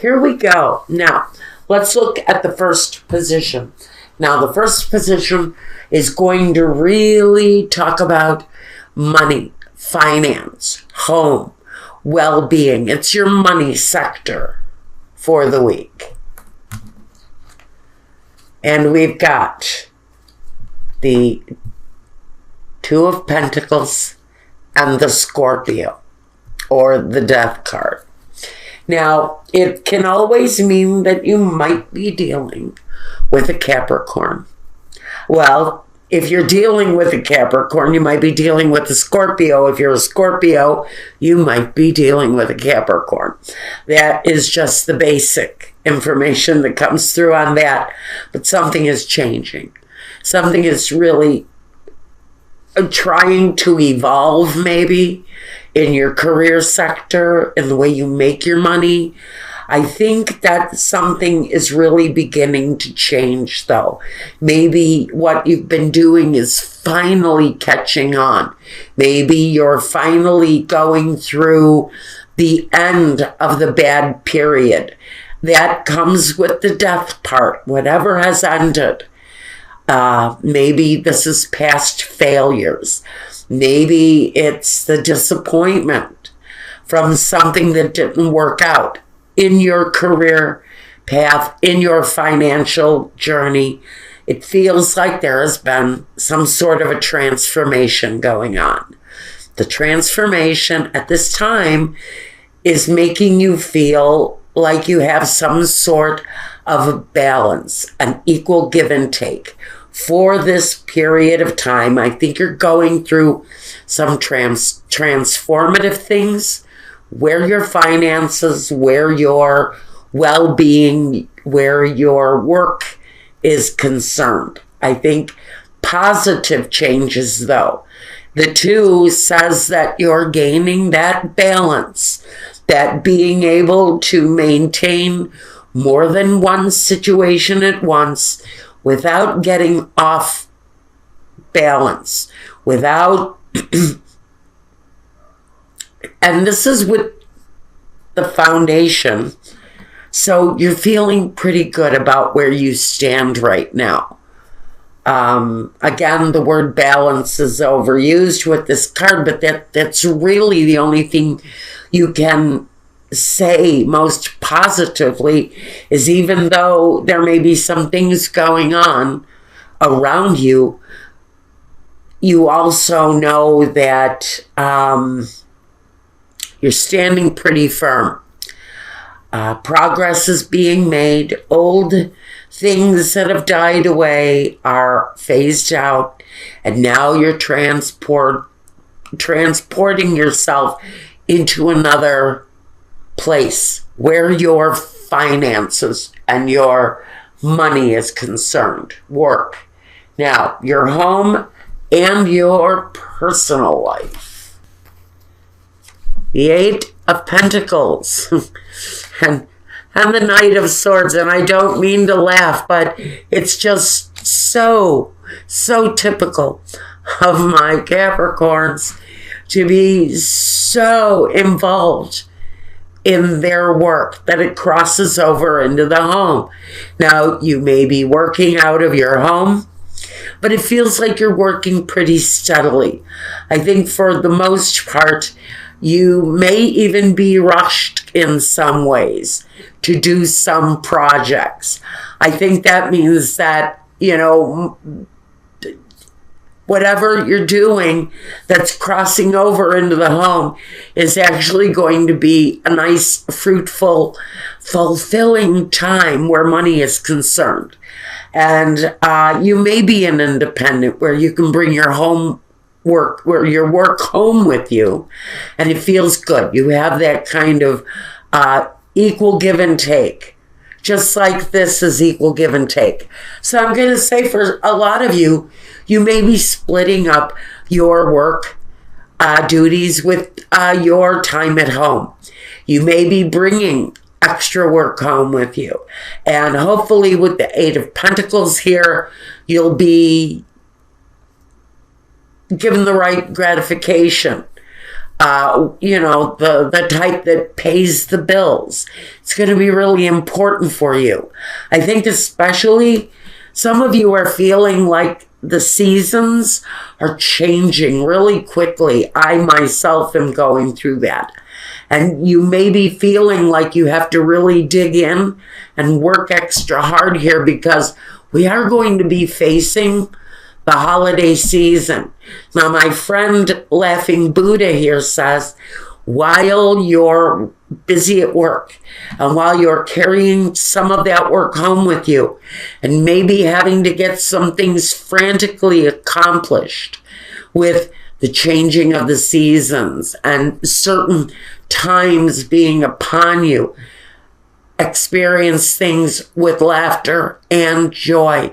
here we go. Now, let's look at the first position. Now, the first position is going to really talk about money, finance, home, well-being. It's your money sector for the week. And we've got the Two of Pentacles and the Scorpio, or the Death card. Now, it can always mean that you might be dealing with a Capricorn. Well, if you're dealing with a Capricorn, you might be dealing with a Scorpio. If you're a Scorpio, you might be dealing with a Capricorn. That is just the basic information that comes through on that. But something is changing. Something is really trying to evolve, maybe, in your career sector, in the way you make your money. I think that something is really beginning to change, though. Maybe what you've been doing is finally catching on. Maybe you're finally going through the end of the bad period. That comes with the death part, whatever has ended. Maybe this is past failures. Maybe it's the disappointment from something that didn't work out in your career path, in your financial journey. It feels like there has been some sort of a transformation going on. The transformation at this time is making you feel like you have some sort of a balance, an equal give and take. For this period of time, I think you're going through some transformative things where your finances, where your well-being, where your work is concerned. I think positive changes, though. The Two says that you're gaining that balance, that being able to maintain more than one situation at once without getting off balance, without, and this is with the foundation, so you're feeling pretty good about where you stand right now. Again, the word balance is overused with this card, but that's really the only thing you can say most positively, is even though there may be some things going on around you, you also know that you're standing pretty firm. Progress is being made. Old things that have died away are phased out, and now you're transporting yourself into another place where your finances and your money is concerned. Work. Now, your home and your personal life. The Eight of Pentacles and the Knight of Swords. And I don't mean to laugh, but it's just so typical of my Capricorns to be so involved in their work that it crosses over into the home. Now, you may be working out of your home, but it feels like you're working pretty steadily. I think for the most part, you may even be rushed in some ways to do some projects. I think that means that, you know, whatever you're doing that's crossing over into the home is actually going to be a nice, fruitful, fulfilling time where money is concerned. And you may be an independent where you can bring your your work home with you, and it feels good. You have that kind of equal give and take, just like this is equal give and take. So I'm going to say for a lot of you, you may be splitting up your work duties with your time at home. You may be bringing extra work home with you. And hopefully with the Eight of Pentacles here, you'll be given the right gratification The type that pays the bills. It's going to be really important for you. I think especially some of you are feeling like the seasons are changing really quickly. I myself am going through that. And you may be feeling like you have to really dig in and work extra hard here because we are going to be facing the holiday season. Now, my friend Laughing Buddha here says, while you're busy at work and while you're carrying some of that work home with you and maybe having to get some things frantically accomplished with the changing of the seasons and certain times being upon you, experience things with laughter and joy.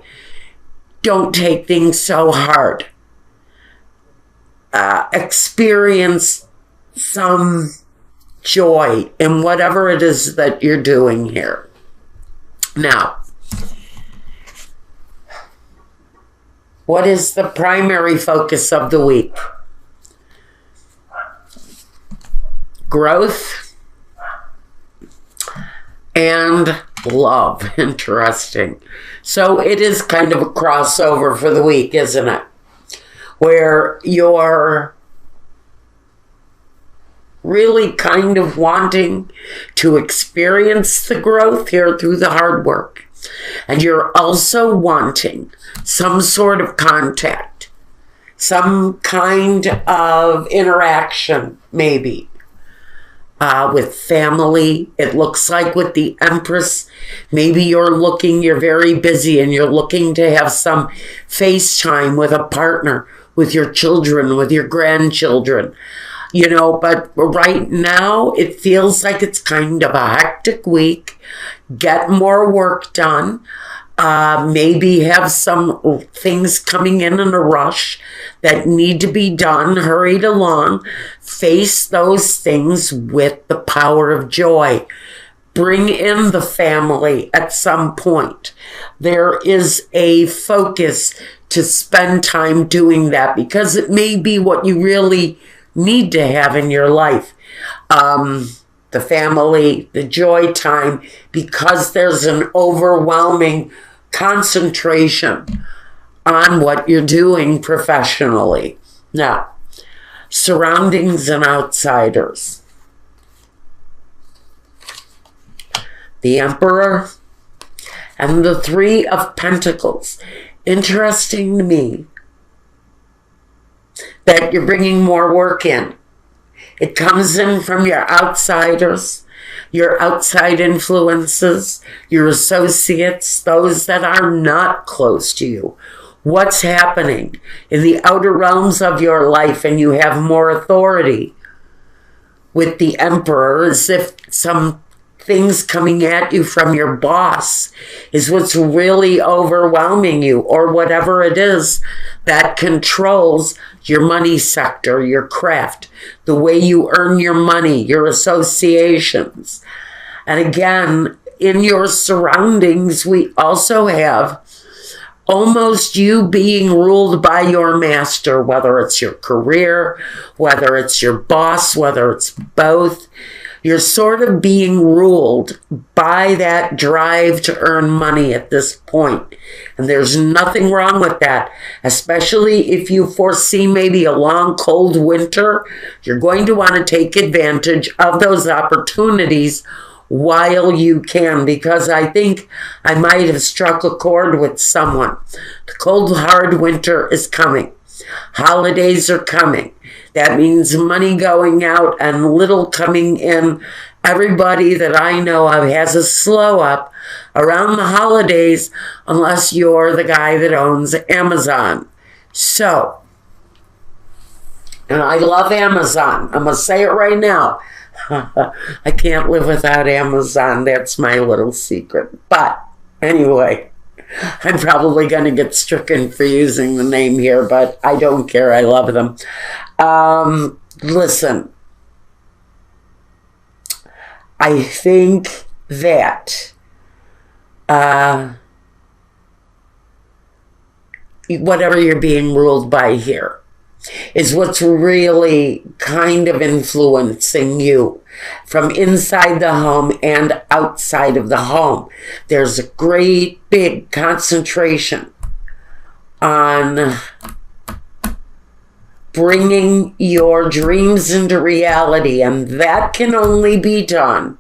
Don't take things so hard. Experience some joy in whatever it is that you're doing here. Now, what is the primary focus of the week? Growth and love. Interesting. So it is kind of a crossover for the week, isn't it? Where you're really kind of wanting to experience the growth here through the hard work. And you're also wanting some sort of contact, some kind of interaction, maybe. With family. It looks like with the Empress, maybe you're very busy and you're looking to have some FaceTime with a partner, with your children, with your grandchildren, but right now it feels like it's kind of a hectic week. Get more work done. Maybe have some things coming in a rush that need to be done, hurried along. Face those things with the power of joy. Bring in the family at some point. There is a focus to spend time doing that because it may be what you really need to have in your life. The family, the joy time, because there's an overwhelming concentration on what you're doing professionally. Now, surroundings and outsiders. The Emperor and the Three of Pentacles. Interesting to me that you're bringing more work in. It comes in from your outsiders, your outside influences, your associates, those that are not close to you. What's happening in the outer realms of your life, and you have more authority with the Emperor, as if some things coming at you from your boss is what's really overwhelming you, or whatever it is that controls your money sector, your craft, the way you earn your money, your associations. And again, in your surroundings, we also have almost you being ruled by your master, whether it's your career, whether it's your boss, whether it's both. You're sort of being ruled by that drive to earn money at this point. And there's nothing wrong with that, especially if you foresee maybe a long, cold winter. You're going to want to take advantage of those opportunities while you can, because I think I might have struck a chord with someone. The cold, hard winter is coming. Holidays are coming. That means money going out and little coming in. Everybody that I know of has a slow up around the holidays, unless you're the guy that owns Amazon. So, and I love Amazon. I'm going to say it right now. I can't live without Amazon. That's my little secret. But anyway, I'm probably going to get stricken for using the name here, but I don't care. I love them. Listen, I think that whatever you're being ruled by here, is what's really kind of influencing you from inside the home and outside of the home. There's a great big concentration on bringing your dreams into reality, and that can only be done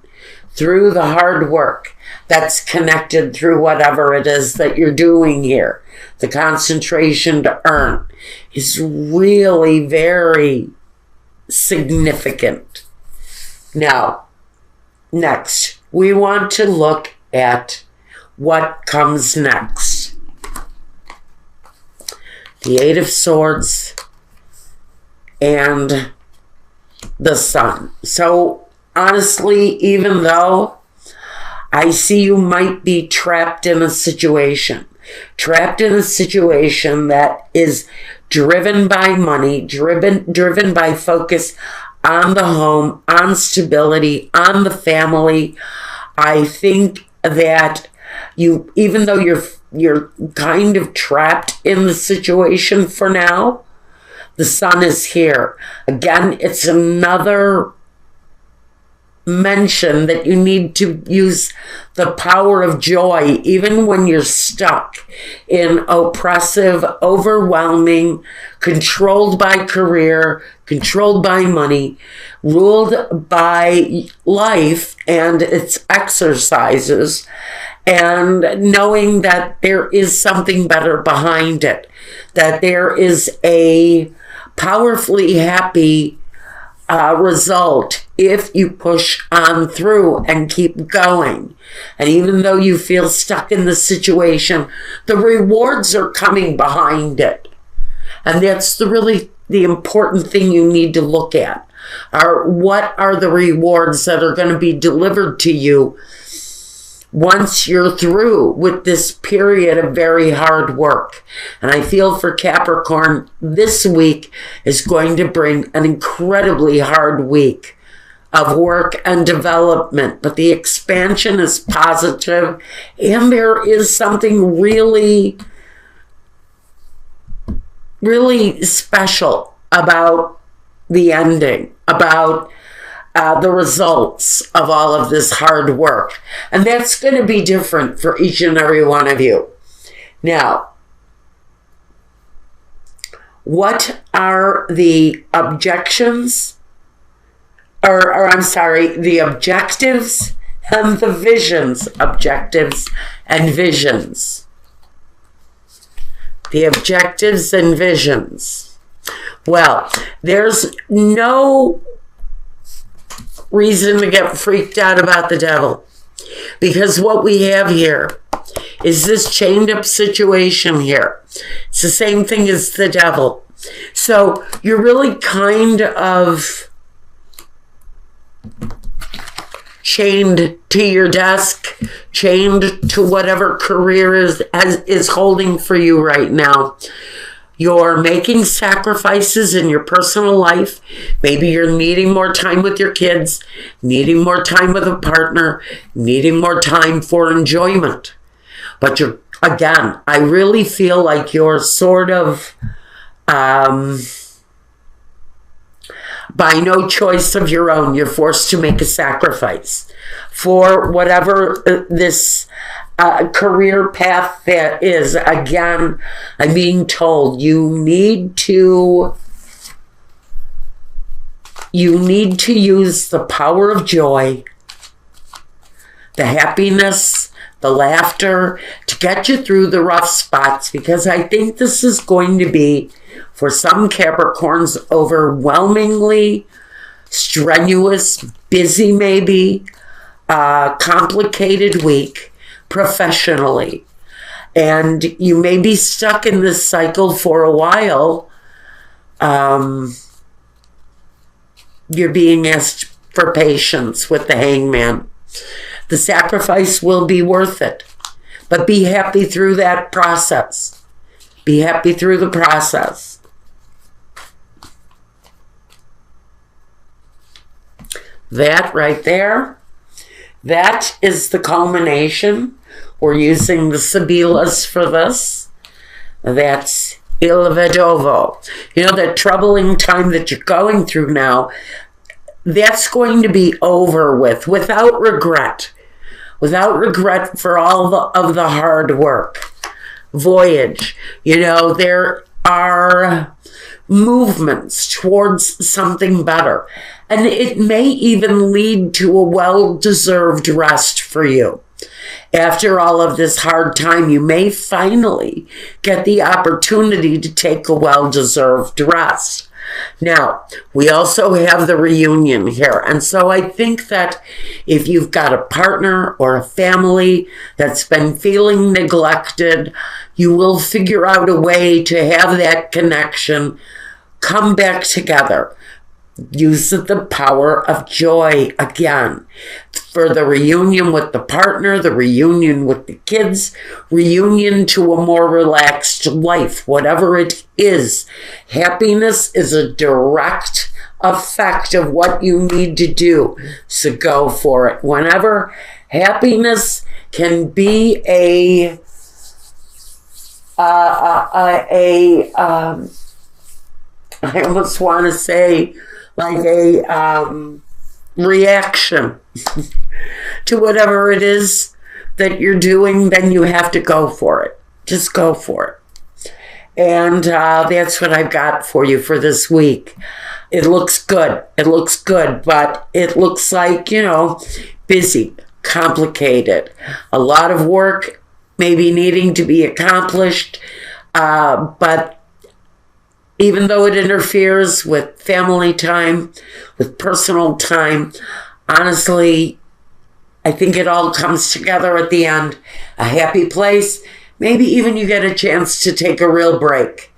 through the hard work that's connected through whatever it is that you're doing here. The concentration to earn is really very significant. Now, next, we want to look at what comes next. The Eight of Swords and the Sun. So, honestly, even though I see you might be trapped in a situation that is driven by money, driven by focus on the home, on stability, on the family. I think that you, even though you're kind of trapped in the situation for now, the Sun is here. Again, it's another mention that you need to use the power of joy even when you're stuck in oppressive, overwhelming, controlled by career, controlled by money, ruled by life and its exercises, and knowing that there is something better behind it, that there is a powerfully happy result if you push on through and keep going. And even though you feel stuck in the situation, the rewards are coming behind it. And that's the important thing you need to look at. What are the rewards that are going to be delivered to you once you're through with this period of very hard work? And I feel for Capricorn, this week is going to bring an incredibly hard week of work and development, but the expansion is positive, and there is something really, really special about the ending, about the results of all of this hard work. And that's going to be different for each and every one of you. Now, what are the objections? The objectives and the visions. Objectives and visions. The objectives and visions. Well, there's no reason to get freaked out about the devil, because what we have here is this chained up situation here. It's the same thing as the devil. So you're really kind of chained to your desk, chained to whatever career is holding for you right now. You're making sacrifices in your personal life. Maybe you're needing more time with your kids, needing more time with a partner, needing more time for enjoyment. But again, I really feel like you're sort of, by no choice of your own, you're forced to make a sacrifice for whatever this career path that is. Again, I'm being told you need to use the power of joy, the happiness, the laughter to get you through the rough spots, because I think this is going to be, for some Capricorns, overwhelmingly strenuous, busy maybe, complicated week professionally. And you may be stuck in this cycle for a while. You're being asked for patience with the Hangman. The sacrifice will be worth it, but be happy through that process. Be happy through the process. That right there, that is the culmination. We're using the Sibilas for this. That's Il vedovo. You know, that troubling time that you're going through now, that's going to be over with without regret. Without regret for all of the hard work. Voyage. You know, there are movements towards something better. And it may even lead to a well-deserved rest for you. After all of this hard time, you may finally get the opportunity to take a well-deserved rest. Now, we also have the reunion here. And so I think that if you've got a partner or a family that's been feeling neglected, you will figure out a way to have that connection come back together. Use the power of joy again for the reunion with the partner, the reunion with the kids, reunion to a more relaxed life, whatever it is. Happiness is a direct effect of what you need to do. So go for it. Whenever happiness can be I almost want to say like a reaction to whatever it is that you're doing, then you have to go for it. Just go for it. And that's what I've got for you for this week. It looks good. It looks good, but it looks like, you know, busy, complicated, a lot of work maybe needing to be accomplished, but even though it interferes with family time, with personal time, honestly, I think it all comes together at the end. A happy place. Maybe even you get a chance to take a real break.